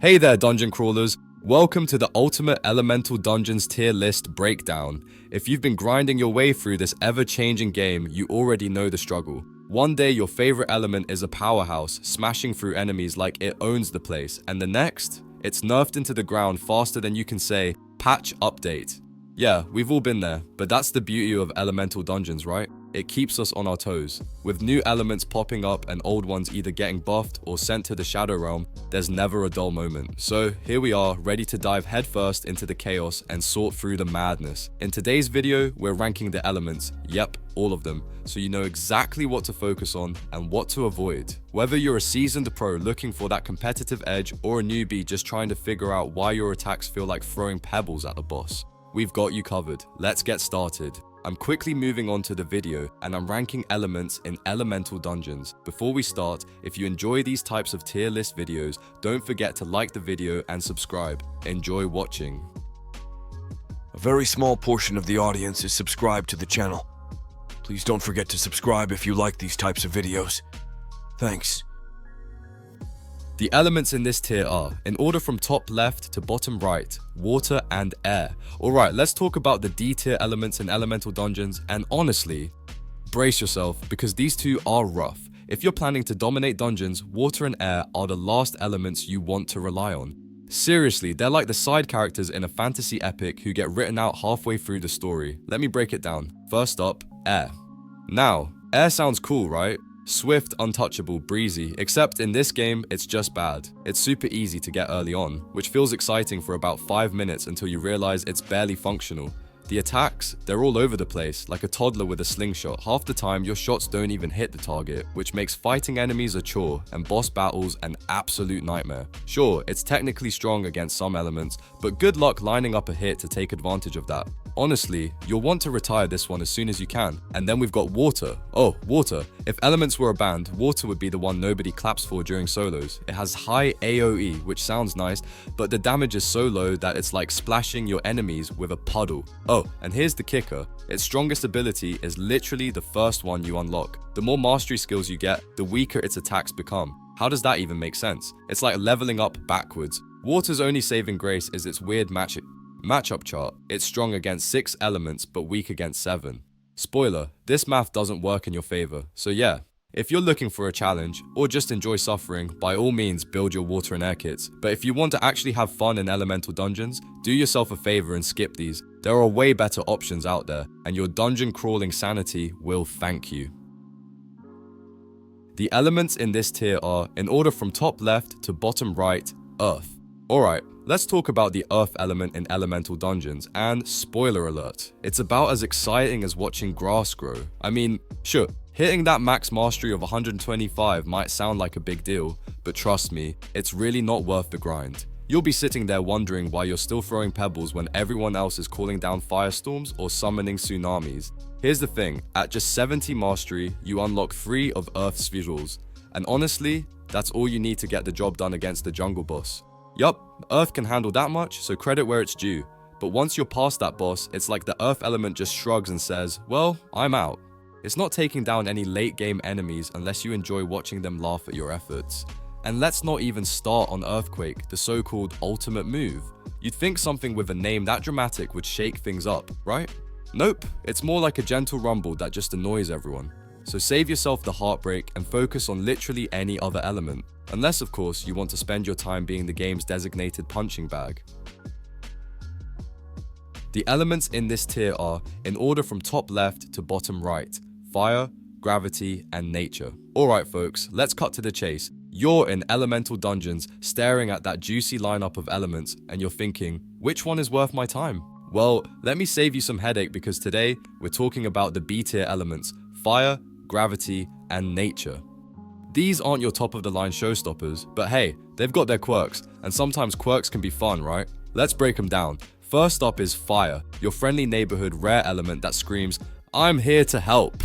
Hey there, dungeon crawlers. Welcome to the Ultimate Elemental Dungeons tier list breakdown. If you've been grinding your way through this ever-changing game, you already know the struggle. One day your favorite element is a powerhouse, smashing through enemies like it owns the place, and the next, it's nerfed into the ground faster than you can say, patch update. Yeah, we've all been there, but that's the beauty of Elemental Dungeons, right? It keeps us on our toes. With new elements popping up and old ones either getting buffed or sent to the Shadow Realm, there's never a dull moment. So here we are, ready to dive headfirst into the chaos and sort through the madness. In today's video, we're ranking the elements, yep, all of them, so you know exactly what to focus on and what to avoid. Whether you're a seasoned pro looking for that competitive edge or a newbie just trying to figure out why your attacks feel like throwing pebbles at the boss, we've got you covered. Let's get started. I'm quickly moving on to the video and I'm ranking elements in Elemental Dungeons. Before we start, if you enjoy these types of tier list videos, don't forget to like the video and subscribe. Enjoy watching. A very small portion of the audience is subscribed to the channel. Please don't forget to subscribe if you like these types of videos. Thanks. The elements in this tier are, in order from top left to bottom right, water and air. Alright, let's talk about the D tier elements in Elemental Dungeons, and honestly, brace yourself because these two are rough. If you're planning to dominate dungeons, water and air are the last elements you want to rely on. Seriously, they're like the side characters in a fantasy epic who get written out halfway through the story. Let me break it down. First up, air. Now, air sounds cool, right? Swift, untouchable, breezy, except in this game, it's just bad. It's super easy to get early on, which feels exciting for about 5 minutes until you realize it's barely functional. The attacks, they're all over the place, like a toddler with a slingshot. Half the time, your shots don't even hit the target, which makes fighting enemies a chore and boss battles an absolute nightmare. Sure, it's technically strong against some elements, but good luck lining up a hit to take advantage of that. Honestly, you'll want to retire this one as soon as you can. And then we've got water. Oh, water. If elements were a band, water would be the one nobody claps for during solos. It has high AoE, which sounds nice, but the damage is so low that it's like splashing your enemies with a puddle. Oh, and here's the kicker. Its strongest ability is literally the first one you unlock. The more mastery skills you get, the weaker its attacks become. How does that even make sense? It's like leveling up backwards. Water's only saving grace is its weird matchup chart. It's strong against 6 elements but weak against 7. Spoiler, this math doesn't work in your favor, so yeah. If you're looking for a challenge, or just enjoy suffering, by all means build your water and air kits. But if you want to actually have fun in Elemental Dungeons, do yourself a favor and skip these. There are way better options out there, and your dungeon crawling sanity will thank you. The elements in this tier are, in order from top left to bottom right, earth. Alright, let's talk about the earth element in Elemental Dungeons, and spoiler alert, it's about as exciting as watching grass grow. I mean, sure, hitting that max mastery of 125 might sound like a big deal, but trust me, it's really not worth the grind. You'll be sitting there wondering why you're still throwing pebbles when everyone else is calling down firestorms or summoning tsunamis. Here's the thing, at just 70 mastery, you unlock 3 of Earth's visuals, and honestly, that's all you need to get the job done against the jungle boss. Yup, Earth can handle that much, so credit where it's due. But once you're past that boss, it's like the Earth element just shrugs and says, well, I'm out. It's not taking down any late game enemies unless you enjoy watching them laugh at your efforts. And let's not even start on Earthquake, the so-called ultimate move. You'd think something with a name that dramatic would shake things up, right? Nope, it's more like a gentle rumble that just annoys everyone. So save yourself the heartbreak and focus on literally any other element. Unless, of course, you want to spend your time being the game's designated punching bag. The elements in this tier are, in order from top left to bottom right, fire, gravity, and nature. Alright folks, let's cut to the chase. You're in Elemental Dungeons staring at that juicy lineup of elements and you're thinking, which one is worth my time? Well, let me save you some headache because today we're talking about the B tier elements, fire, gravity, and nature. These aren't your top of the line showstoppers, but hey, they've got their quirks, and sometimes quirks can be fun, right? Let's break them down. First up is fire, your friendly neighborhood rare element that screams, I'm here to help.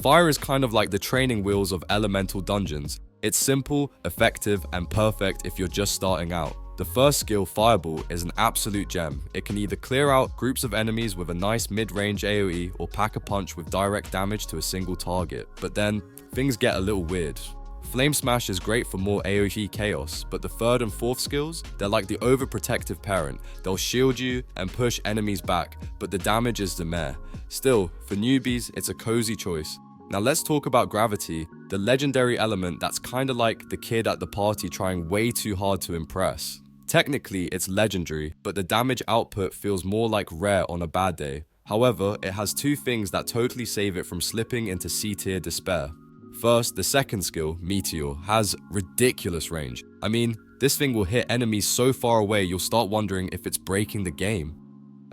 Fire is kind of like the training wheels of Elemental Dungeons. It's simple, effective, and perfect if you're just starting out. The first skill, Fireball, is an absolute gem. It can either clear out groups of enemies with a nice mid-range AoE or pack a punch with direct damage to a single target. But then, things get a little weird. Flame Smash is great for more AoE chaos, but the third and fourth skills, they're like the overprotective parent. They'll shield you and push enemies back, but the damage is the meh. Still, for newbies, it's a cozy choice. Now let's talk about Gravity, the legendary element that's kinda like the kid at the party trying way too hard to impress. Technically, it's legendary, but the damage output feels more like rare on a bad day. However, it has two things that totally save it from slipping into C-tier despair. First, the second skill, Meteor, has ridiculous range. I mean, this thing will hit enemies so far away you'll start wondering if it's breaking the game.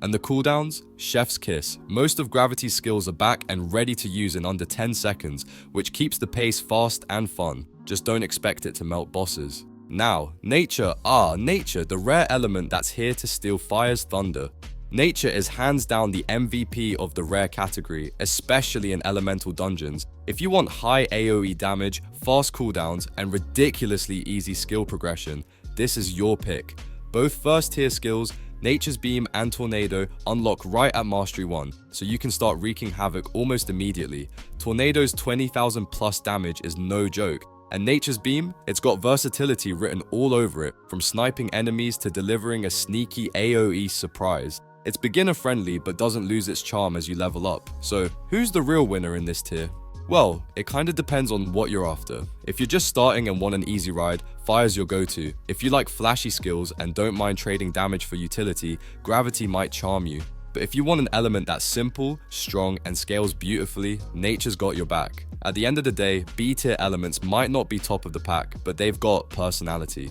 And the cooldowns? Chef's kiss. Most of Gravity's skills are back and ready to use in under 10 seconds, which keeps the pace fast and fun. Just don't expect it to melt bosses. Now, Nature. Nature, the rare element that's here to steal Fire's thunder. Nature is hands down the MVP of the rare category, especially in elemental dungeons. If you want high AoE damage, fast cooldowns, and ridiculously easy skill progression, this is your pick. Both first tier skills, Nature's Beam and Tornado, unlock right at Mastery 1, so you can start wreaking havoc almost immediately. Tornado's 20,000 plus damage is no joke. And Nature's Beam, it's got versatility written all over it, from sniping enemies to delivering a sneaky AoE surprise. It's beginner friendly but doesn't lose its charm as you level up. So who's the real winner in this tier? Well, it kinda depends on what you're after. If you're just starting and want an easy ride, Fire's your go-to. If you like flashy skills and don't mind trading damage for utility, Gravity might charm you. But if you want an element that's simple, strong, and scales beautifully, Nature's got your back. At the end of the day, B-tier elements might not be top of the pack, but they've got personality.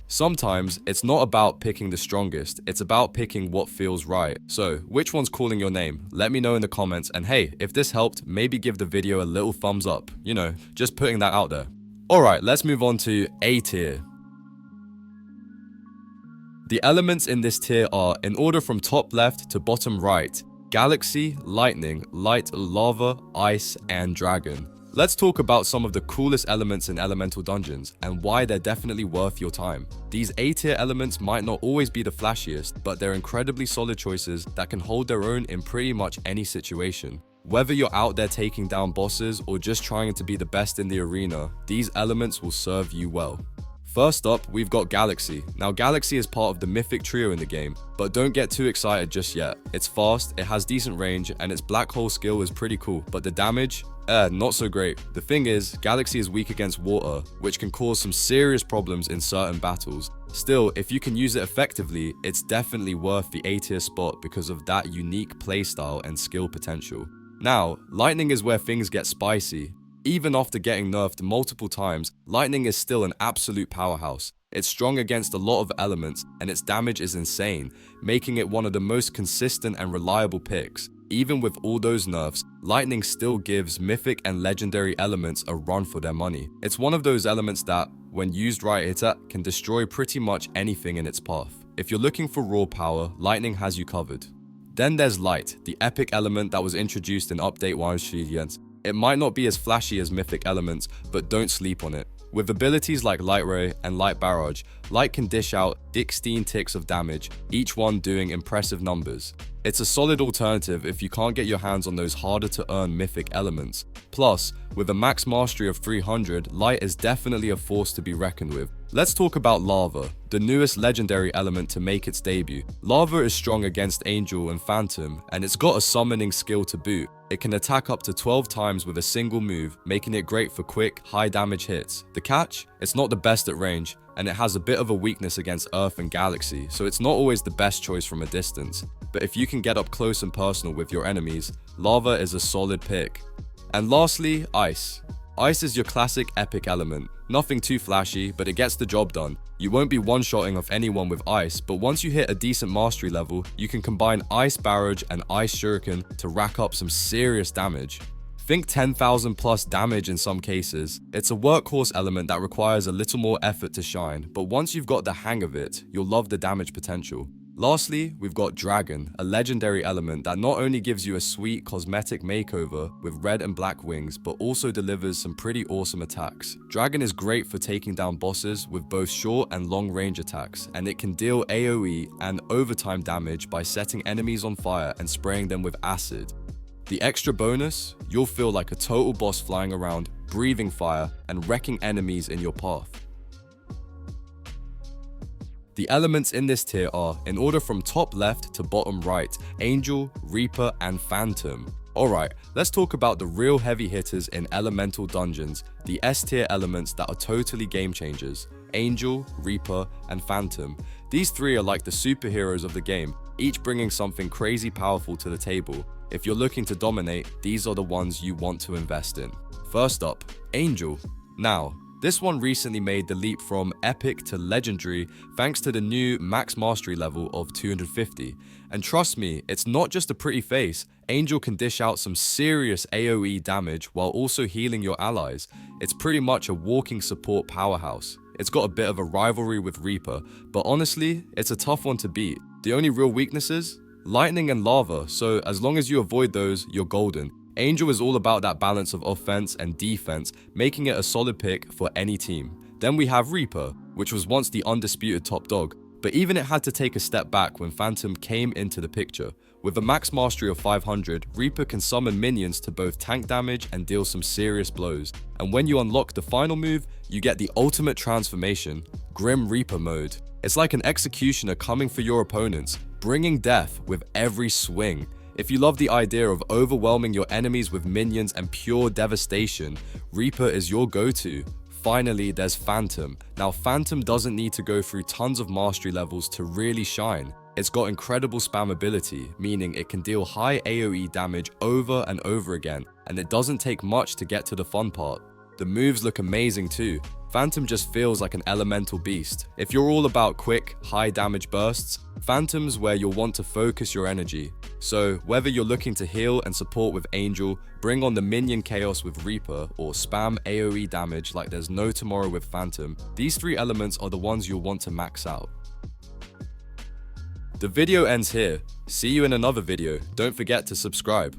Sometimes, it's not about picking the strongest, it's about picking what feels right. So, which one's calling your name? Let me know in the comments, and hey, if this helped, maybe give the video a little thumbs up. You know, just putting that out there. Alright, let's move on to A tier. The elements in this tier are, in order from top left to bottom right, Galaxy, Lightning, Light, Lava, Ice, and Dragon. Let's talk about some of the coolest elements in elemental dungeons and why they're definitely worth your time. These A-tier elements might not always be the flashiest, but they're incredibly solid choices that can hold their own in pretty much any situation. Whether you're out there taking down bosses or just trying to be the best in the arena, these elements will serve you well. First up, we've got Galaxy. Now, Galaxy is part of the mythic trio in the game, but don't get too excited just yet. It's fast, it has decent range, and its black hole skill is pretty cool, but the damage? Not so great. The thing is, Galaxy is weak against water, which can cause some serious problems in certain battles. Still, if you can use it effectively, it's definitely worth the A-tier spot because of that unique playstyle and skill potential. Now, Lightning is where things get spicy. Even after getting nerfed multiple times, Lightning is still an absolute powerhouse. It's strong against a lot of elements, and its damage is insane, making it one of the most consistent and reliable picks. Even with all those nerfs, Lightning still gives mythic and legendary elements a run for their money. It's one of those elements that, when used right, can destroy pretty much anything in its path. If you're looking for raw power, Lightning has you covered. Then there's Light, the epic element that was introduced in Update 1.7. It might not be as flashy as mythic elements, but don't sleep on it. With abilities like Light Ray and Light Barrage, Light can dish out 16 ticks of damage, each one doing impressive numbers. It's a solid alternative if you can't get your hands on those harder to earn mythic elements. Plus, with a max mastery of 300, Light is definitely a force to be reckoned with. Let's talk about Lava, the newest legendary element to make its debut. Lava is strong against Angel and Phantom, and it's got a summoning skill to boot. It can attack up to 12 times with a single move, making it great for quick, high damage hits. The catch? It's not the best at range, and it has a bit of a weakness against Earth and Galaxy, so it's not always the best choice from a distance. But if you can get up close and personal with your enemies, Lava is a solid pick. And lastly, Ice. Ice is your classic epic element. Nothing too flashy, but it gets the job done. You won't be one-shotting off anyone with Ice, but once you hit a decent mastery level, you can combine Ice Barrage and Ice Shuriken to rack up some serious damage. Think 10,000 plus damage in some cases. It's a workhorse element that requires a little more effort to shine, but once you've got the hang of it, you'll love the damage potential. Lastly, we've got Dragon, a legendary element that not only gives you a sweet cosmetic makeover with red and black wings, but also delivers some pretty awesome attacks. Dragon is great for taking down bosses with both short and long range attacks, and it can deal AoE and overtime damage by setting enemies on fire and spraying them with acid. The extra bonus, you'll feel like a total boss flying around, breathing fire, and wrecking enemies in your path. The elements in this tier are, in order from top left to bottom right, Angel, Reaper, and Phantom. Alright, let's talk about the real heavy hitters in elemental dungeons, the S tier elements that are totally game changers. Angel, Reaper, and Phantom. These three are like the superheroes of the game, each bringing something crazy powerful to the table. If you're looking to dominate, these are the ones you want to invest in. First up, Angel. Now, this one recently made the leap from epic to legendary thanks to the new max mastery level of 250. And trust me, it's not just a pretty face. Angel can dish out some serious AoE damage while also healing your allies. It's pretty much a walking support powerhouse. It's got a bit of a rivalry with Reaper, but honestly, it's a tough one to beat. The only real weaknesses? Lightning and lava, so as long as you avoid those, you're golden. Angel is all about that balance of offense and defense, making it a solid pick for any team. Then we have Reaper, which was once the undisputed top dog, but even it had to take a step back when Phantom came into the picture. With a max mastery of 500, Reaper can summon minions to both tank damage and deal some serious blows. And when you unlock the final move, you get the ultimate transformation, Grim Reaper mode. It's like an executioner coming for your opponents, bringing death with every swing. If you love the idea of overwhelming your enemies with minions and pure devastation, Reaper is your go-to. Finally, there's Phantom. Now, Phantom doesn't need to go through tons of mastery levels to really shine. It's got incredible spammability, meaning it can deal high AoE damage over and over again, and it doesn't take much to get to the fun part. The moves look amazing too. Phantom just feels like an elemental beast. If you're all about quick, high damage bursts, Phantom's where you'll want to focus your energy. So whether you're looking to heal and support with Angel, bring on the minion chaos with Reaper, or spam AoE damage like there's no tomorrow with Phantom, these three elements are the ones you'll want to max out. The video ends here. See you in another video. Don't forget to subscribe.